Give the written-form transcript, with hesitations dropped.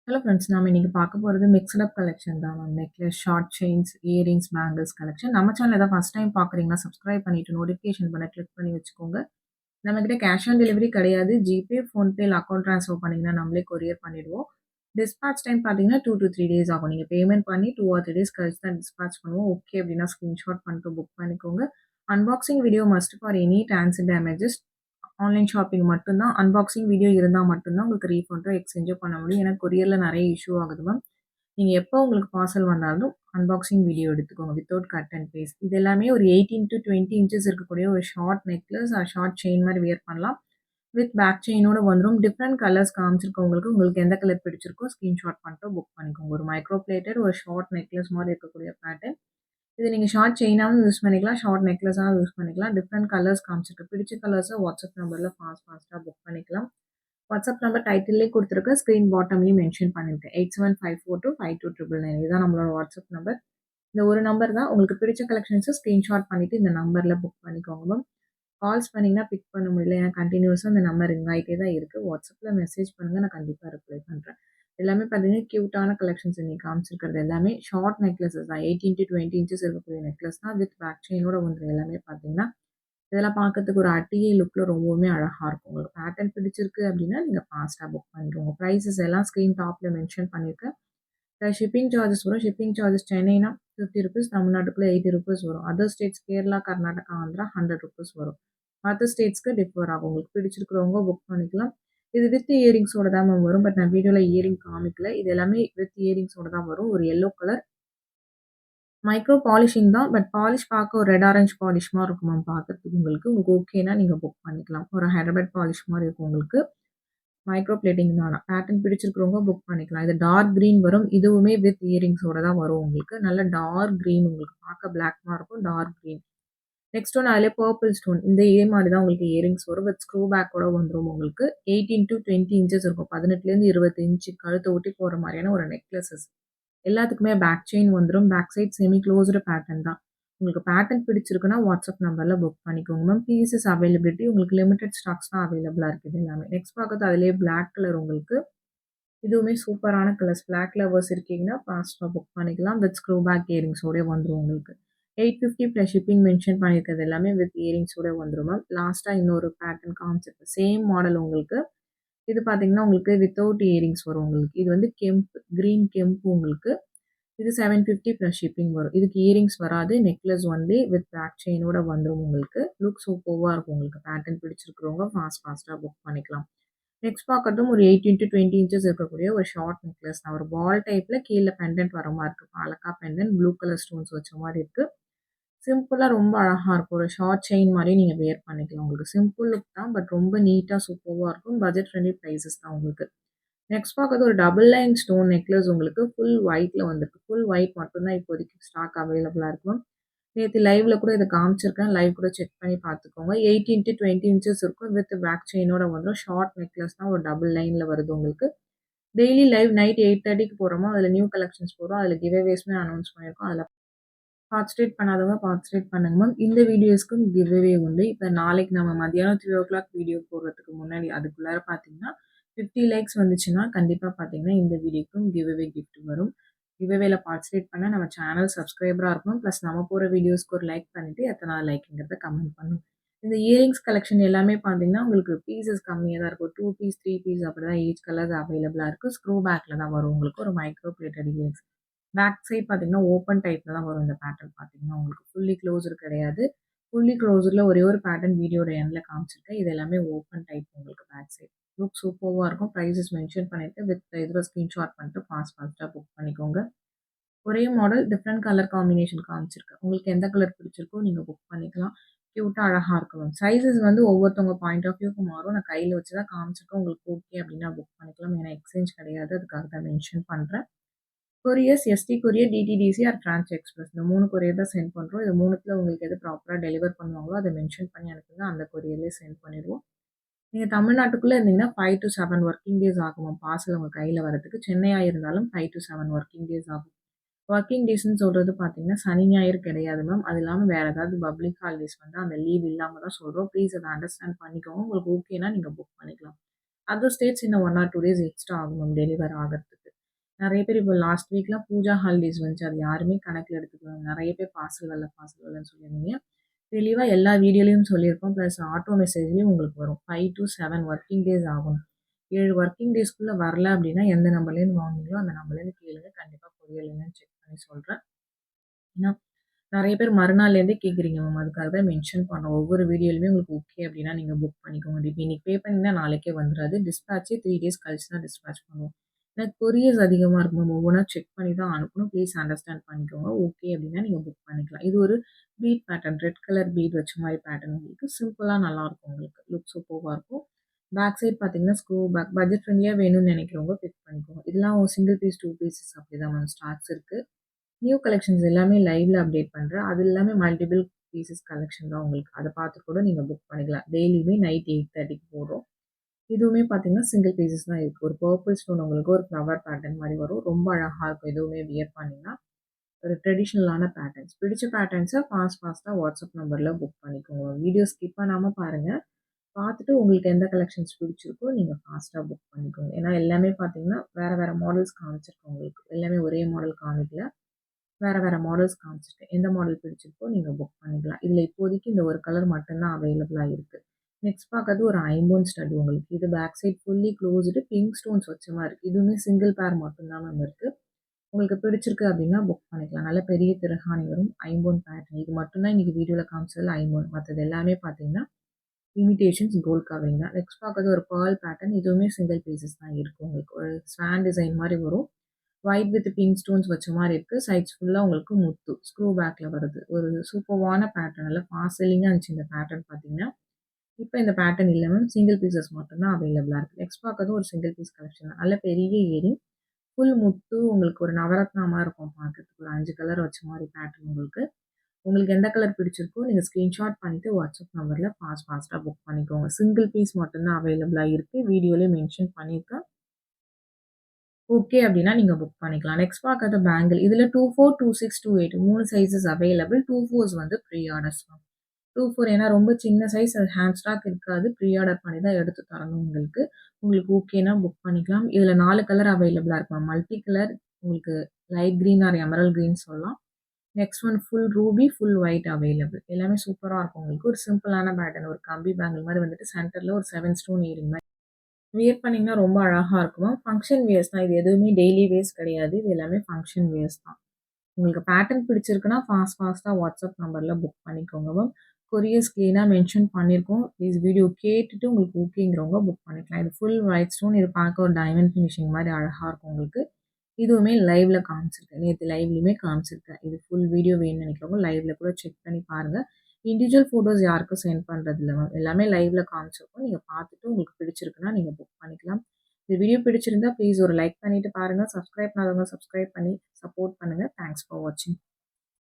Hello friends, நாம இன்னைக்கு பார்க்க போறது மிக்ஸ்ட் அப் கலெக்ஷன் தான் ma'am. Necklace, short chains, earrings, bangles collection. நம்ம சேனல் ஏதாவது ஃபர்ஸ்ட் டைம் பார்க்குறீங்கன்னா, சப்ஸ்கிரைப் பண்ணிட்டு நோட்டிஃபிகேஷன் பண்ண கிளிக் பண்ணி வச்சுக்கோங்க. நம்மகிட்ட கேஷ் ஆன் டெலிவரி கிடையாது. ஜிபே, ஃபோன்பே இல்ல அக்கவுண்ட் ட்ரான்ஸ்ஃபர் பண்ணீங்கன்னா நம்மளே கொரியர் பண்ணிடுவோம். டிஸ்பேட்ச் டைம் பார்த்தீங்கன்னா 2 to 3 டேஸ் ஆகும். நீங்க பேமெண்ட் பண்ணி 2 or 3 டேஸ் கழிச்சு தான் டிஸ்பேட்ச் பண்ணுவோம். ஓகே அப்படின்னா ஸ்கிரீன்ஷாட் பண்ணிட்டு புக் பண்ணிக்கோங்க. Unboxing video must for any transit damages. Online shopping மட்டும் தான். அன்பாக்சிங் வீடியோ இருந்தா மட்டும் தான் உங்களுக்கு ரீஃபண்டோ, எக்ஸ்சேஞ்சோ பண்ண முடியும். ஏன்னா கொரியர்ல நெறைய இஷ்யூ ஆகுது மேம். நீங்க எப்போ உங்களுக்கு பார்சல் வந்தாலும் அன்பாக்சிங் வீடியோ எடுத்துக்கோங்க. Without cut and paste. இது எல்லாமே ஒரு 18 to 20 இன்ச்சஸ் இருக்கக்கூடிய ஒரு short necklace or short chain மாரி வியர் பண்ணலாம். வித் பேக் செயினோட வந்துரும். டிஃபரெண்ட் கலர்ஸ் காமிச்சிருக்கேன் உங்களுக்கு. உங்களுக்கு எந்த கலர் பிடிச்சிருக்கோ ஸ்கிரீன்ஷாட் பண்ணிட்டு புக் பண்ணிக்கோங்க. ஒரு மைக்ரோ பிளேட்டட் ஒரு ஷார்ட் நெக்லஸ் மாரி இருக்கக்கூடிய பேட்டர்ன். இது நீங்க ஷார்ட் செயினாவும் யூஸ் பண்ணிக்கலாம். ஷார்ட் நெக்லஸாவும் யூஸ் பண்ணிக்கலாம். டிஃபரெண்ட் கலர்ஸ் காமிச்சிருக்கு. பிடிச்ச கலர்ஸ வாட்ஸ்அப் நம்பர்ல ஃபாஸ்ட்டா புக் பண்ணிக்கலாம். வாட்ஸ்அப் நம்பர் டைட்டில்லேயே குடுத்துருக்கேன். ஸ்க்ரீன் பாட்டம்லயும் மென்ஷன் பண்ணியிருக்கேன். 8754252999 இதுதான் நம்மளோட வாட்ஸ்அப் நம்பர். இந்த ஒரு நம்பர் தான். உங்களுக்கு பிடிச்ச கலெக்ஷன்ஸ ஸ்கிரீன்ஷாட் பண்ணிட்டு இந்த நம்பர்ல புக் பண்ணிக்கோங்க மேம். கால்ஸ் பண்ணீங்கன்னா பிக் பண்ண முடியல. ஏன்னா கன்டினியூஸா இந்த நம்பர் ரிங் ஆயிட்டே தான் இருக்கு. வாட்ஸ்அப்ல மெசேஜ் பண்ணுங்க. நான் கண்டிப்பா ரிப்ளை பண்றேன். எல்லாமே பார்த்தீங்கன்னா, கியூட்டான கலெக்ஷன்ஸ் இன்னைக்கு காமிச்சிருக்கிறது எல்லாமே ஷார்ட் நெக்லஸஸ் தான். 18 to 20 இன்ச்சஸ் இருக்கக்கூடிய நெக்லஸ் தான். வித் பேக் செயினோட வந்துரும் எல்லாமே பார்த்தீங்கன்னா. இதெல்லாம் பார்க்கறதுக்கு ஒரு அட்டிகை லுக்ல ரொம்பவுமே அழகா இருக்கும். உங்களுக்கு பேட்டர்ன் பிடிச்சிருக்கு அப்படின்னா, நீங்க ஃபாஸ்ட்டா புக் பண்ணிக்கோங்க. பிரைஸஸ் எல்லாம் ஸ்க்ரீன் டாப்ல மென்ஷன் பண்ணியிருக்கேன். ஷிப்பிங் சார்ஜஸ் வரும். ஷிப்பிங் சார்ஜஸ் சென்னைனா ₹50, தமிழ்நாட்டுக்குள்ள ₹80 வரும். அதர் ஸ்டேட்ஸ் கேரளா, கர்நாடகா, ஆந்திரா ₹100 வரும். மத்த ஸ்டேட்ஸ்க்கு டிஃபர் ஆகும். உங்களுக்கு பிடிச்சிருக்கிறவங்க புக் பண்ணிக்கலாம். இது வித் இயரிங்ஸோட தான் மேம் வரும். பட் நான் வீடியோல இயரிங் காமிக்கல. இது எல்லாமே வித் இயரிங்ஸோட தான் வரும். ஒரு எல்லோ கலர் மைக்ரோ பாலிஷிங் தான். பட் பாலிஷ் பார்க்க ஒரு ரெட் ஆரஞ்ச் பாலிஷ் மாரி இருக்கும் மேம் பார்க்கறதுக்கு உங்களுக்கு. உங்களுக்கு ஓகேனா நீங்க புக் பண்ணிக்கலாம். ஒரு ஹைதராபாத் பாலிஷ் மாரி இருக்கும் உங்களுக்கு. மைக்ரோ பிளேட்டிங் தான். பேட்டர்ன் பிடிச்சிருக்கிறவங்க புக் பண்ணிக்கலாம். இது டார்க் கிரீன் வரும். இதுவுமே வித் இயரிங்ஸோட தான் வரும் உங்களுக்கு. நல்ல டார்க் கிரீன் உங்களுக்கு பார்க்க பிளாக் மாரி இருக்கும். Dark green. நெக்ஸ்ட் ஒன் அதிலேயே பர்பிள் ஸ்டோன். இதே மாரி தான் உங்களுக்கு இயரிங்ஸ் வரும். வித் ஸ்க்ரூ பேக்கோட வந்துரும் உங்களுக்கு. 18 to 20 இன்ச்சஸ் இருக்கும். 18லேருந்து 20 இன்ச் கழுத்த ஒட்டி போடுற மாரியான ஒரு நெக்லஸஸ். எல்லாத்துக்குமே பேக் செயின் வந்துரும். Back side semi closed pattern தான். உங்களுக்கு பேட்டர்ன் பிடிச்சிருக்குன்னா வாட்ஸ்அப் நம்பர்ல புக் பண்ணிக்கோங்க மேம். பீசஸ் அவைலபிலிட்டி உங்களுக்கு லிமிடெட் ஸ்டாக்ஸ் தான் அவைலபிளா இருக்குது எல்லாமே. நெக்ஸ்ட் பார்க்கறது அதிலேயே பிளாக் கலர் உங்களுக்கு. இதுவுமே சூப்பரான கலர்ஸ். பிளாக் லவர்ஸ் இருக்கீங்கன்னா ஃபாஸ்ட்டா புக் பண்ணிக்கலாம். வித் ஸ்க்ரூ பேக் இயரிங்ஸோடயே வந்துரும் உங்களுக்கு. 850 ப்ளஸ் ஷிப்பிங் மென்ஷன் பண்ணியிருக்கிறது எல்லாமே வித் இயரிங்ஸோட வந்துரும் மேம். லாஸ்ட்டா இன்னொரு பேட்டர்ன் காமிச்சிருக்கேன். சேம் மாடல் உங்களுக்கு. இது பார்த்தீங்கன்னா, உங்களுக்கு வித்தவுட் இயரிங்ஸ் வரும் உங்களுக்கு. இது வந்து கெம்பு, கிரீன் கெம்பு உங்களுக்கு. இது 750 ப்ளஸ் ஷிப்பிங் வரும். இதுக்கு இயரிங்ஸ் வராது. நெக்லஸ் ஒன்லி வித் பேக் செயினோட வந்துரும் உங்களுக்கு. லுக் சூப்பர்வா இருக்கும் உங்களுக்கு. பேட்டர்ன் பிடிச்சிருக்கிறவங்க ஃபாஸ்ட்டா புக் பண்ணிக்கலாம். நெக்ஸ்ட் பார்க்கறதும் ஒரு 18 to 20 இன்ச்சஸ் இருக்கக்கூடிய ஒரு ஷார்ட் நெக்லஸ் தான். ஒரு பால் டைப்ல கீழ பெண்டன்ட் வர மாரி இருக்கு. பாலக்கா பெண்டன்ட் ப்ளூ கலர் ஸ்டோன்ஸ் வச்ச மாரி இருக்கு. சிம்பிளா ரொம்ப அழகா இருக்கும். ஒரு ஷார்ட் செயின் மாரி நீங்க வியர் பண்ணிக்கலாம். உங்களுக்கு சிம்பிள் லுக் தான். பட் ரொம்ப நீட்டா சூப்பர்வா இருக்கும். பட்ஜெட் ஃப்ரெண்ட்லி பிரைஸஸ் தான் உங்களுக்கு. நெக்ஸ்ட் பார்க்கறது ஒரு டபுள் லைன் ஸ்டோன் நெக்லஸ் உங்களுக்கு ஃபுல் ஒயிட்ல வந்திருக்கு. ஃபுல் ஒயிட் மட்டும் தான் இப்போதைக்கு ஸ்டாக் அவைலபிளா இருக்கும். நேத்து லைவ்ல கூட இத காமிச்சிருக்கேன். லைவ் கூட செக் பண்ணி பார்த்துக்கோங்க. 18 to 20 இன்ச்சஸ் இருக்கும். வித் பேக் செயினோட வந்துரும். ஷார்ட் நெக்லஸ் தான் ஒரு டபுள் லைன்ல வருது உங்களுக்கு. டெய்லி லைவ் நைட் 8:30க்கு போடுறோமோ, அதில நியூ கலெக்ஷன்ஸ் போடுறோம். அதில கிவ் அவேஸ்மே அனௌன்ஸ் பண்ணியிருக்கோம். அதில பார்ட்டிசிபேட் பண்ணாதவங்க பார்ட்டிசிபேட் பண்ணுங்க மேம். இந்த வீடியோஸ்க்கும் கிவ் அவே உண்டு. இப்ப நாளைக்கு நம்ம மதியானம் 3:00 வீடியோ போடுறதுக்கு முன்னாடி அதுக்குள்ளார பார்த்தீங்கன்னா, 50 லைக்ஸ் வந்துச்சுன்னா, கண்டிப்பா பார்த்தீங்கன்னா, இந்த வீடியோக்கும் கிவ் அவே கிஃப்ட் வரும். கிவ் அவேல பார்ட்டிசிபேட் பண்ண நம்ம சேனல் சப்ஸ்கிரைபரா இருக்கணும். பிளஸ் நம்ம போடுற வீடியோஸ்க்கு ஒரு லைக் பண்ணிட்டு, எத்தனாவது லைக்ங்கிறத கமெண்ட் பண்ணணும். இந்த இயரிங்ஸ் கலெக்ஷன் எல்லாமே பார்த்தீங்கன்னா, உங்களுக்கு பீஸஸ் கம்மியா தான் இருக்கும். 2 பீஸ், 3 பீஸ் அப்படிதான் ஈச் கலர்ஸ் அவைலபிளா இருக்கு. ஸ்க்ரூ பேக்ல தான் வரும் உங்களுக்கு. ஒரு micro plated earrings. Back side பார்த்தீங்கன்னா, ஓப்பன் டைப்ல தான் வரும் இந்த பேட்டர்ன் பார்த்தீங்கன்னா, உங்களுக்கு ஃபுல்லி க்ளோஸ்டு கிடையாது. ஃபுல்லி க்ளோஸ்டுல ஒரே ஒரு பேட்டர்ன் வீடியோட எண்ட்ல காமிச்சிருக்கேன். இது எல்லாமே ஓப்பன் டைப் உங்களுக்கு பேக் சைட். லுக் சூப்பர்வா இருக்கும். பிரைஸஸ் மென்ஷன் பண்ணிட்டு வித் இதில ஸ்கிரீன்ஷாட் பண்ணிட்டு ஃபாஸ்ட்டா புக் பண்ணிக்கோங்க. ஒரே மாடல் டிஃபரெண்ட் கலர் காம்பினேஷன் காமிச்சிருக்கேன். உங்களுக்கு எந்த கலர் பிடிச்சிருக்கோ நீங்க புக் பண்ணிக்கலாம். கியூட்டா அழகா இருக்கும் மேம். சைஸஸ் வந்து ஒவ்வொருத்தவங்க பாயிண்ட் ஆஃப் வியூக்கு மாறும். நான் கையில வச்சு தான் காமிச்சிருக்கேன். உங்களுக்கு ஓகே அப்டின்னா புக் பண்ணிக்கலாம். ஏன்னா எக்ஸ்சேஞ்ச் கிடையாது. அதுக்காக தான் மென்ஷன் பண்றேன். Couriers ST courier, DTDC or trans express. இந்த 3 கொரியர் தான் சென்ட் பண்றோம். இது 3த்துல உங்களுக்கு எது ப்ராப்பரா டெலிவர் பண்ணுவாங்களோ, அத மென்ஷன் பண்ணி அனுப்புங்க. அந்த கொரியர்லயே சென்ட் பண்ணிருவோம். நீங்க தமிழ்நாட்டுக்குள்ள இருந்தீங்கன்னா 5 to 7 வொர்க்கிங் டேஸ் ஆகும் பார்சல் உங்க கையில வரதுக்கு. சென்னையா இருந்தாலும் 5 to 7 வொர்க்கிங் டேஸ் ஆகும். வொர்க்கிங் டேஸ்ன்னு சொல்றது பார்த்தீங்கன்னா, சனி, ஞாயிறு கிடையாது மேம். அது இல்லாம வேற ஏதாவது பப்ளிக் ஹாலிடேஸ் வந்தா அந்த லீவ் இல்லாம தான் சொல்றோம். ப்ளீஸ் அத அண்டர்ஸ்டாண்ட் பண்ணிக்கோங்க. உங்களுக்கு ஓகேனா நீங்க புக் பண்ணிக்கலாம். அதர் ஸ்டேட்ஸ் இன்னும் 1 or 2 டேஸ் எக்ஸ்ட்ரா ஆகும் மேம் டெலிவர் ஆகறதுக்கு. நெறைய பேர் இப்போ லாஸ்ட் வீக்லாம் பூஜா ஹாலிடேஸ் வந்துச்சு. அது யாருமே கணக்குல எடுத்துக்கல. நெறைய பேர் பார்சல் வரலன்னு சொல்லியிருந்தீங்க. தெளிவா எல்லா வீடியோலயும் சொல்லியிருக்கோம். பிளஸ் ஆட்டோ மெசேஜ்லயும் உங்களுக்கு வரும். 5 டூ 7 வொர்க்கிங் டேஸ் ஆகும். 7 வொர்க்கிங் டேஸ்க்குள்ள வரல அப்டின்னா, எந்த நம்பர்லேருந்து வாங்குனீங்களோ அந்த நம்பர்லேருந்து கேளுங்க. கண்டிப்பா கொரியர் என்னன்னு செக் பண்ணி சொல்றேன். ஏன்னா, நெறைய பேர் மறுநாள்லேருந்தே கேட்குறீங்க மேம். அதுக்காக தான் மென்ஷன் பண்ணோம். ஒவ்வொரு வீடியோலயுமே உங்களுக்கு ஓகே அப்டின்னா, நீங்க புக் பண்ணிக்கோங்க. இப்ப இன்னைக்கு பே பண்ணீங்கன்னா நாளைக்கே வந்துராது. டிஸ்பேச்சே 3 டேஸ் கழிச்சு தான் டிஸ்பேட்ச் பண்ணுவோம். ஏன்னா கொரியர்ஸ் அதிகமா இருக்கும் மேம். ஒவ்வொன்னா செக் பண்ணி தான் அனுப்பணும். ப்ளீஸ் அண்டர்ஸ்டாண்ட் பண்ணிக்கோங்க. ஓகே அப்டின்னா நீங்க புக் பண்ணிக்கலாம். இது ஒரு bead pattern. Red colour bead வச்ச மாரி பேட்டர்ன் உங்களுக்கு. சிம்பிளா நல்லாருக்கும் உங்களுக்கு. லுக் சூப்பர்வா இருக்கும். பேக் சைட் பார்த்தீங்கன்னா, ஸ்க்ரூ பேக் பட்ஜெட் ஃப்ரெண்ட்லியா வேணும்னு நெனைக்கிறவங்க பிக் பண்ணிக்கோங்க. இதெல்லாம் ஒரு சிங்கிள் பீஸ், 2 பீசஸ் அப்படிதான் மேம் ஸ்டாக்ஸ் இருக்கு. நியூ கலெக்ஷன்ஸ் எல்லாமே லைவ்ல அப்டேட் பண்றேன். அது எல்லாமே மல்டிபிள் பீசஸ் கலெக்ஷன் தான் உங்களுக்கு. அத பார்த்து கூட நீங்க புக் பண்ணிக்கலாம். டெய்லியுமே நைட் 8:30க்கு போடும். இதுவுமே பார்த்தீங்கன்னா, சிங்கிள் பீசஸ் தான் இருக்கு. ஒரு பர்பிள் ஸ்டோன் உங்களுக்கு ஒரு ஃப்ளவர் பேட்டர்ன் மாரி வரும். ரொம்ப அழகா இருக்கும். இதுவுமே வியர் பண்ணீங்கன்னா, ஒரு ட்ரெடிஷனலான பேட்டர்ன்ஸ். பிடிச்ச பேட்டர்ன்ஸ ஃபாஸ்ட்டா வாட்ஸ்அப் நம்பர்ல புக் பண்ணிக்கோங்க. வீடியோ ஸ்கிப் பண்ணாம பாருங்க. பார்த்துட்டு உங்களுக்கு எந்த கலெக்ஷன்ஸ் பிடிச்சிருக்கோ, நீங்க ஃபாஸ்ட்டா புக் பண்ணிக்கோங்க. ஏன்னா எல்லாமே பார்த்தீங்கன்னா, வேற வேற மாடல்ஸ் காமிச்சிருக்கேன் உங்களுக்கு. எல்லாமே ஒரே மாடல் காமிக்கல. வேற வேற மாடல்ஸ் காமிச்சிருக்கேன். எந்த மாடல் பிடிச்சிருக்கோ நீங்க புக் பண்ணிக்கலாம். இதுல இப்போதைக்கு இந்த ஒரு கலர் மட்டும் தான் அவைலபிளா இருக்கு. நெக்ஸ்ட் பார்க்கறது ஒரு ஐம்பொன் ஸ்டட் உங்களுக்கு. இது back side fully closed pink stones வச்ச மாரி இருக்கு. இதுவுமே சிங்கிள் பேர் மட்டும் தான் மேம் இருக்கு. உங்களுக்கு பிடிச்சிருக்கு அப்டின்னா புக் பண்ணிக்கலாம். நல்ல பெரிய திருகாணி வரும். ஐம்பொன் பேட்டர்ன். இது மட்டும் தான் இன்னைக்கு வீடியோல காமிச்சதுல ஐம்பொன். மத்தது எல்லாமே பார்த்தீங்கன்னா இமிடேஷன்ஸ் கோல்ட் கவரிங் தான். நெக்ஸ்ட் பார்க்கறது ஒரு பெர்ல் பேட்டர்ன். இதுவுமே சிங்கிள் பீசஸ் தான் இருக்கு உங்களுக்கு. ஒரு ஸ்வான் டிசைன் மாரி வரும். ஒயிட் வித் பிங்க் ஸ்டோன்ஸ் வச்ச மாரி இருக்கு. சைட்ஸ் ஃபுல்லா உங்களுக்கு முத்து. ஸ்க்ரூ பேக்ல வருது. ஒரு சூப்பர்வான பேட்டர்ன். நல்லா ஃபாஸ்ட் செல்லிங்கா இருந்துச்சு இந்த பேட்டர்ன் பார்த்தீங்கன்னா. இப்ப இந்த பேட்டர்ன் இல்ல மேம். சிங்கிள் பீசஸ் மட்டும் தான் அவைலபிளா இருக்கு. நெக்ஸ்ட் பார்க்கறது ஒரு சிங்கிள் பீஸ் கலெக்ஷன் தான். நல்ல பெரிய இயரிங். ஃபுல் முத்து உங்களுக்கு ஒரு நவரத்னா மாரி இருக்கும் பார்க்கறதுக்கு. ஒரு 5 கலர் வச்ச மாரி பேட்டர்ன் உங்களுக்கு. உங்களுக்கு எந்த கலர் பிடிச்சிருக்கோ நீங்க ஸ்கிரீன்ஷாட் பண்ணிட்டு வாட்ஸ்அப் நம்பர்ல ஃபாஸ்ட்டா புக் பண்ணிக்கோங்க. சிங்கிள் பீஸ் மட்டும் தான் அவைலபிளா இருக்கு. வீடியோலயே மென்ஷன் பண்ணியிருக்கேன். ஓகே அப்டின்னா நீங்க புக் பண்ணிக்கலாம். நெக்ஸ்ட் பார்க்கறது பேங்கிள். இதுல 24, 26, 28 3 சைஸஸ் அவைலபிள். 24s வந்து ப்ரீ ஆர்டர்ஸ் தான். 24 ஏன்னா ரொம்ப சின்ன சைஸ் அது ஹேண்ட் ஸ்டாக் இருக்காது. ப்ரீ ஆர்டர் பண்ணி தான் எடுத்து தரணும் உங்களுக்கு. உங்களுக்கு ஓகேன்னா புக் பண்ணிக்கலாம். இதுல 4 கலர் அவைலபிளா இருக்கு மேம். மல்டி கலர் உங்களுக்கு light green or emerald green சொல்லலாம். Next one full ruby, full white available. எல்லாமே சூப்பரா இருக்கும் உங்களுக்கு. ஒரு சிம்பிளான பேட்டர்ன். ஒரு கம்பி பேங்கிள் மாரி வந்துட்டு சென்டர்ல ஒரு 7 ஸ்டோன் இயரிங் மாரி வியர் பண்ணீங்கன்னா ரொம்ப அழகா இருக்கும். ஃபங்ஷன் வியர்ஸ் தான். இது எதுவுமே டெய்லி வேர்ஸ் கிடையாது. இது எல்லாமே ஃபங்ஷன் வியர்ஸ் தான். உங்களுக்கு பேட்டர்ன் பிடிச்சிருக்குன்னா ஃபாஸ்ட்டா வாட்ஸ்அப் நம்பர்ல புக் பண்ணிக்கோங்க மேம். கொரியர்ஸ் கிளீனா மென்ஷன் பண்ணியிருக்கோம். ப்ளீஸ் வீடியோ கேட்டுட்டு உங்களுக்கு ஓகேங்கிறவங்க புக் பண்ணிக்கலாம். இது ஃபுல் ஒயிட் ஸ்டோன். இது பார்க்க ஒரு டைமண்ட் ஃபினிஷிங் மாரி அழகா இருக்கும் உங்களுக்கு. இதுவுமே லைவ்ல காமிச்சிருக்கேன். நேத்து லைவ்லயுமே காமிச்சிருக்கேன். இது ஃபுல் வீடியோ வேணும்னு நினைக்கிறவங்க லைவ்ல கூட செக் பண்ணி பாருங்க. இண்டிவிஜுவல் ஃபோட்டோஸ் யாருக்கும் சென்ட் பண்றதில்ல மேம். எல்லாமே லைவ்ல காமிச்சிருக்கோம். நீங்க பார்த்துட்டு உங்களுக்கு பிடிச்சிருக்குன்னா நீங்க புக் பண்ணிக்கலாம். இந்த வீடியோ பிடிச்சிருந்தா ப்ளீஸ் ஒரு லைக் பண்ணிட்டு பாருங்க. சப்ஸ்கிரைப் பண்ணாதவங்க சப்ஸ்கிரைப் பண்ணி சப்போர்ட் பண்ணுங்க. தேங்க்ஸ் ஃபார் வாட்சிங்.